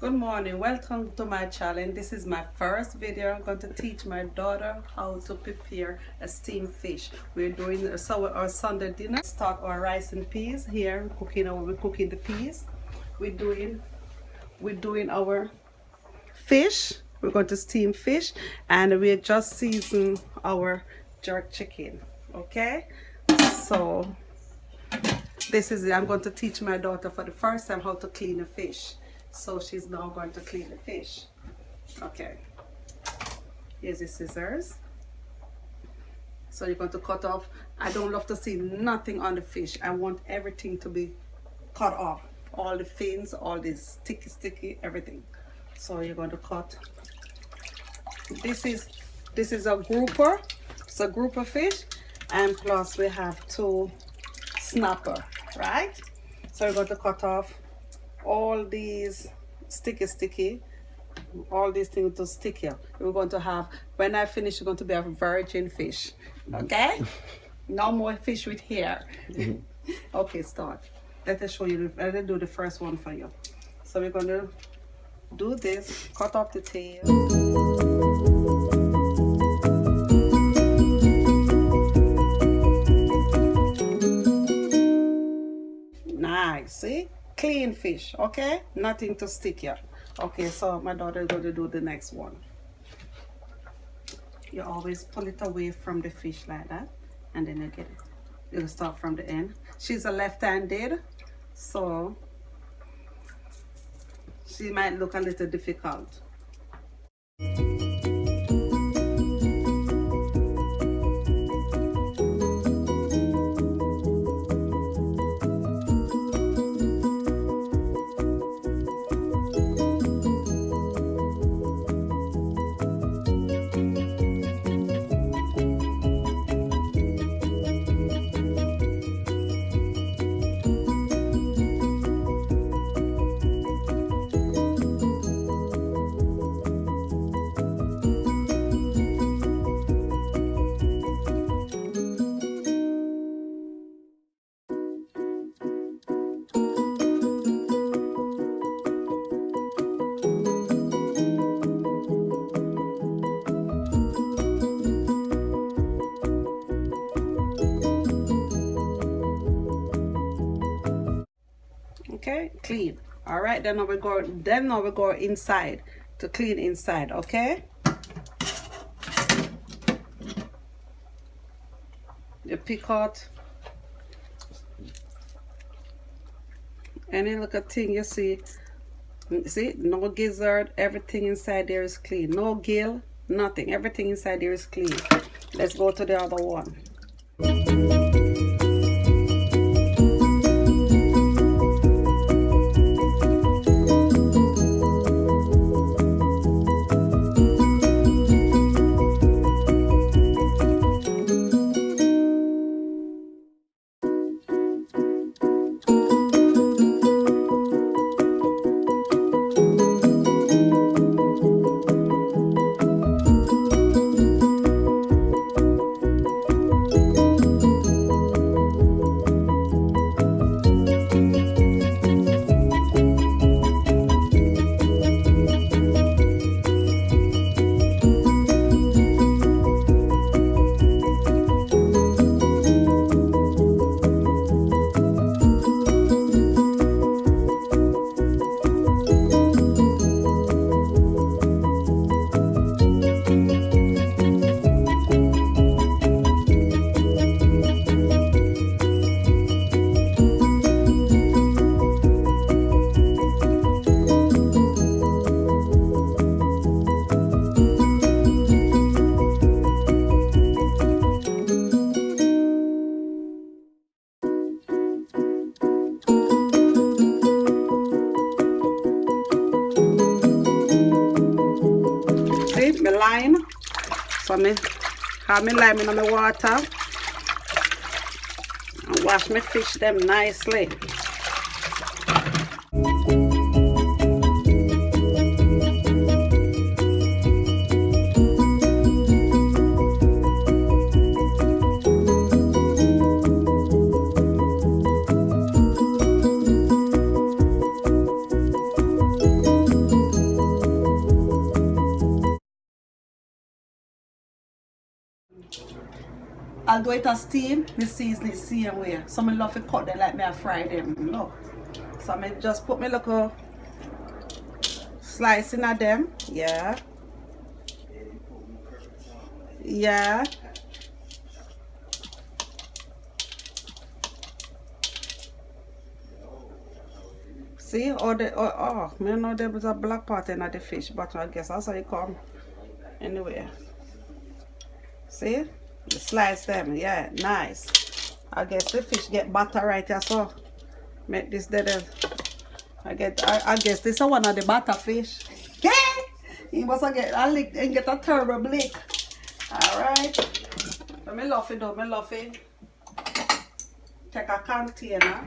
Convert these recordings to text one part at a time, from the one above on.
Good morning, welcome to my channel. This is my first video. I'm going to teach my daughter how to prepare a steamed fish. We're doing our Sunday dinner. Start our rice and peas here. We're cooking the peas. We're doing our fish. We're going to steam fish, and we just season our jerk chicken. Okay, so this is it. I'm going to teach my daughter for the first time how to clean a fish. So she's now going to clean the fish. Okay, here's the scissors. So you're going to cut off. I don't love to see nothing on the fish. I want everything to be cut off. All the fins, all this sticky, everything. So you're going to cut. This is a grouper. It's a grouper fish, and plus we have two snapper, right? So we're going to cut off all these sticky, all these things to stick here. We're going to have, when I finish, it's going to be a virgin fish. Okay? No more fish with hair. Okay, start. Let us show you, let me do the first one for you. So we're going to do this, cut off the tail. Nice, see? Clean fish, okay? Nothing to stick here. Okay, so my daughter is going to do the next one. You always pull it away from the fish like that, and then you get it. You start from the end. She's a left-handed, so she might look a little difficult. Okay, clean. All right, then now we go inside to clean inside. Okay, you pick out any little thing you see. See, no gizzard, everything inside there is clean. No gill, nothing, everything inside there is clean. Let's go to the other one. My lime, so I have my lime in my water and wash my fish them nicely. although it a steam, me season it same way. So I love to cut them like me I fry them. Look. So I just put my little slicing of them. Yeah. Yeah. See, I know there was a black part in the fish, but I guess that's how it come. Anyway. See? You slice them, yeah, nice. I guess the fish get butter right here, so make this there. I guess this is one of the butter fish. He must get a lick and get a terrible lick. Alright. So me love it though, me love it. Take a container.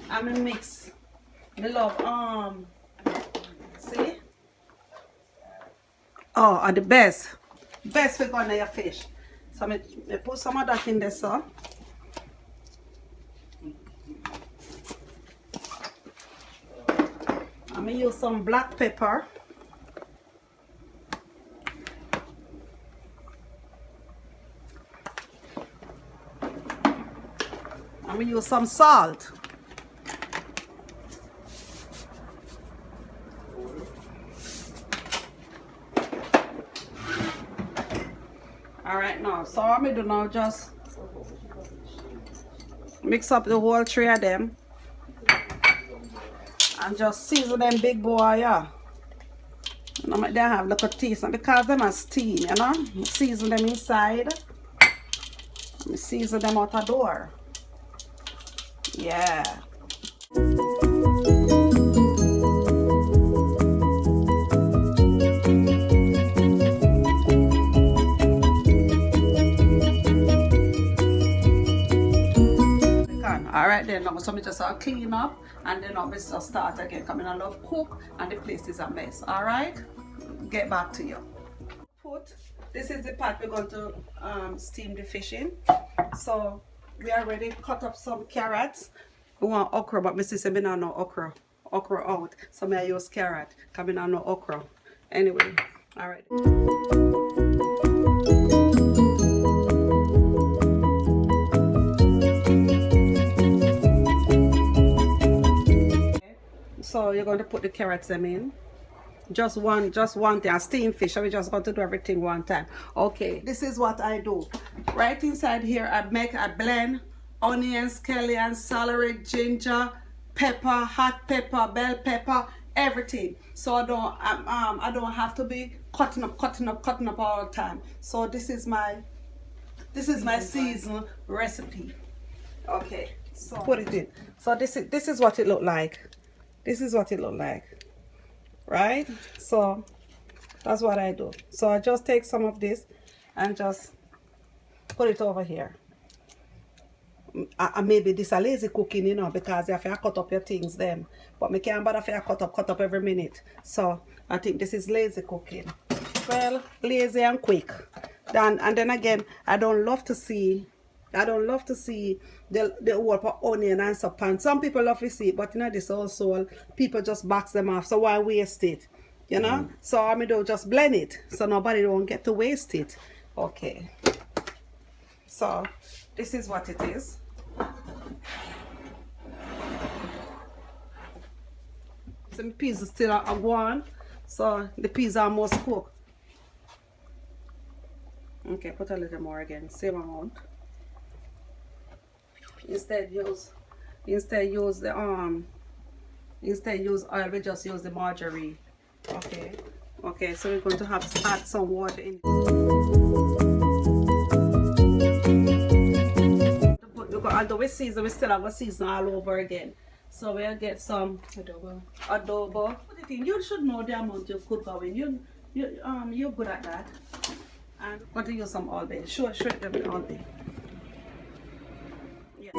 And me mix. Me love see? Oh, are the best. Best for going to your fish. So me put some of that in there, so. I'm going to use some black pepper. I'm going to use some salt. Alright now, so what I'm going to do now, just mix up the whole three of them and just season them big boy, yeah. You know, they have little taste, and because them are steam, you know, season them inside, season them out the door. Yeah. Alright then, now so me just clean up and then I'll just start again. Coming, I love cook and the place is a mess. Alright, get back to you. This is the part we're going to steam the fish in. So we already cut up some carrots. We want okra, but my sister me not know okra out. So I use carrot. Coming, I know okra. Anyway, alright. So you're going to put the carrots them in. Just one thing. A steamed fish. We just going to do everything one time. Okay, this is what I do. Right inside here, I blend onions, scallions, celery, ginger, pepper, hot pepper, bell pepper, everything. So I don't have to be cutting up all the time. So this is my season recipe. Okay, so put it in. So this is what it look like. This is what it look like, right? So that's what I do. So I just take some of this and just put it over here. Maybe this a lazy cooking, you know, because you have to cut up your things then. But me can't bother if I cut up every minute. So I think this is lazy cooking. Well, lazy and quick. And then again, I don't love to see the whole onion and stuff. And some people love to see it, but you know, this also people just box them off. So why waste it? You know? So I mean, don't just blend it so nobody don't get to waste it. Okay. So this is what it is. Some peas are still a one, so the peas are almost cooked. Okay, put a little more again, same amount. Instead use oil, we just use the margarine. Okay, so we're going to add some water in. Although we season, we still have a season all over again. So we'll get some adobo. Put it in. You should know the amount you could go in. You're good at that. And I'm going to use some all bay. Sure, them with all bay. Yeah.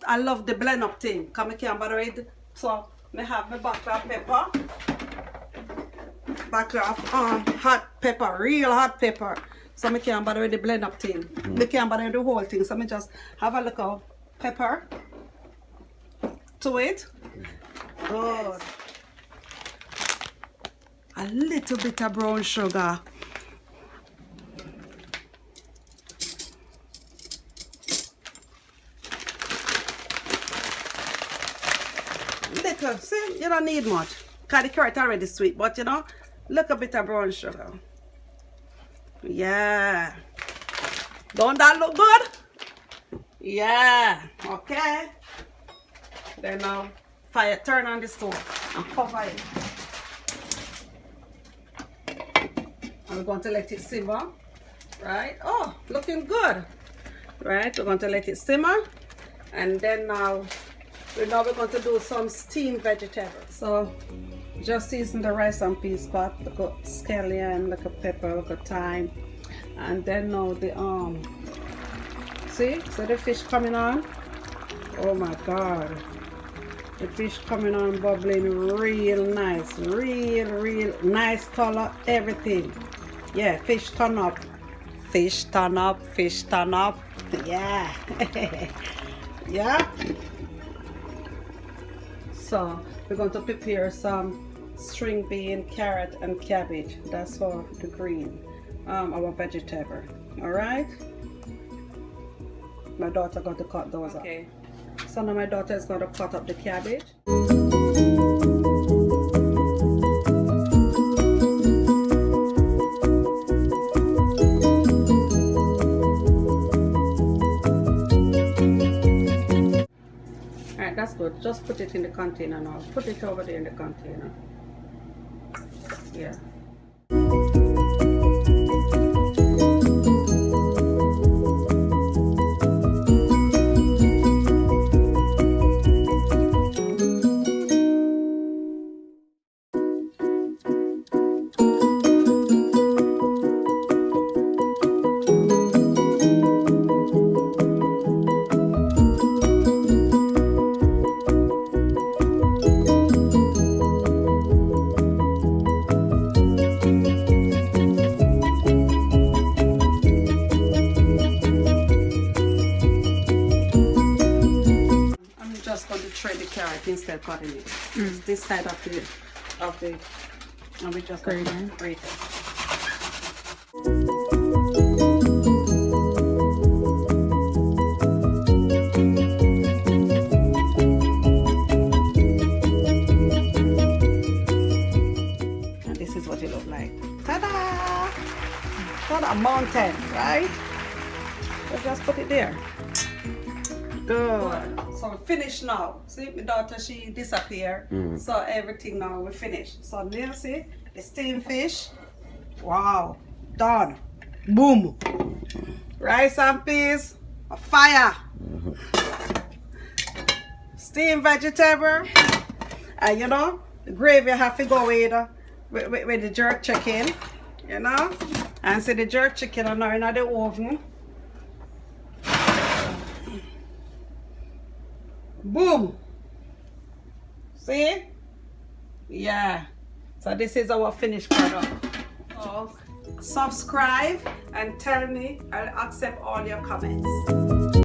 I love the blend up thing. Come here, but so I have my butter of pepper. Butter of hot pepper, real hot pepper. So I can't bother with the blend up thing. I can't bother with the whole thing. So I just have a little pepper to it. Good. a little bit of brown sugar. Little, see, you don't need much. Because the carrot already sweet, but you know, little bit of brown sugar. Yeah. Don't that look good? Yeah. Okay. Then now, fire, turn on the stove and cover it. I'm going to let it simmer. Right? Oh, looking good. Right? We're going to let it simmer. And then now we're going to do some steamed vegetables. So just season the rice and peas pot. Look at scallion, look at pepper, look at thyme. And then now the see? So the fish coming on. Oh my god. The fish coming on, bubbling real nice. Real nice color, everything. Yeah, fish turn up. Fish turn up, fish turn up. Yeah. Yeah. So we're going to prepare some string bean, carrot and cabbage. That's for the green, our vegetable. All right. My daughter going to cut those up. Okay. So now my daughter is going to cut up the cabbage. Alright, that's good. Just put it in the container now. Put it over there in the container. Yeah. Going to tray the carrot instead of cutting it. This side of the and we just grate it. And this is what it looks like. Ta-da! Not a mountain, right? Let's just put it there. Good. So we're finished now. See, my daughter, she disappeared. So everything now we finished. So now see, the steamed fish. Wow. Done. Boom. Rice and peas. A fire. Steamed vegetable. And you know, the gravy have to go with the jerk chicken. You know? And see the jerk chicken are now in the oven. Boom. See? Yeah. So this is our finished product. So subscribe and tell me. I'll accept all your comments.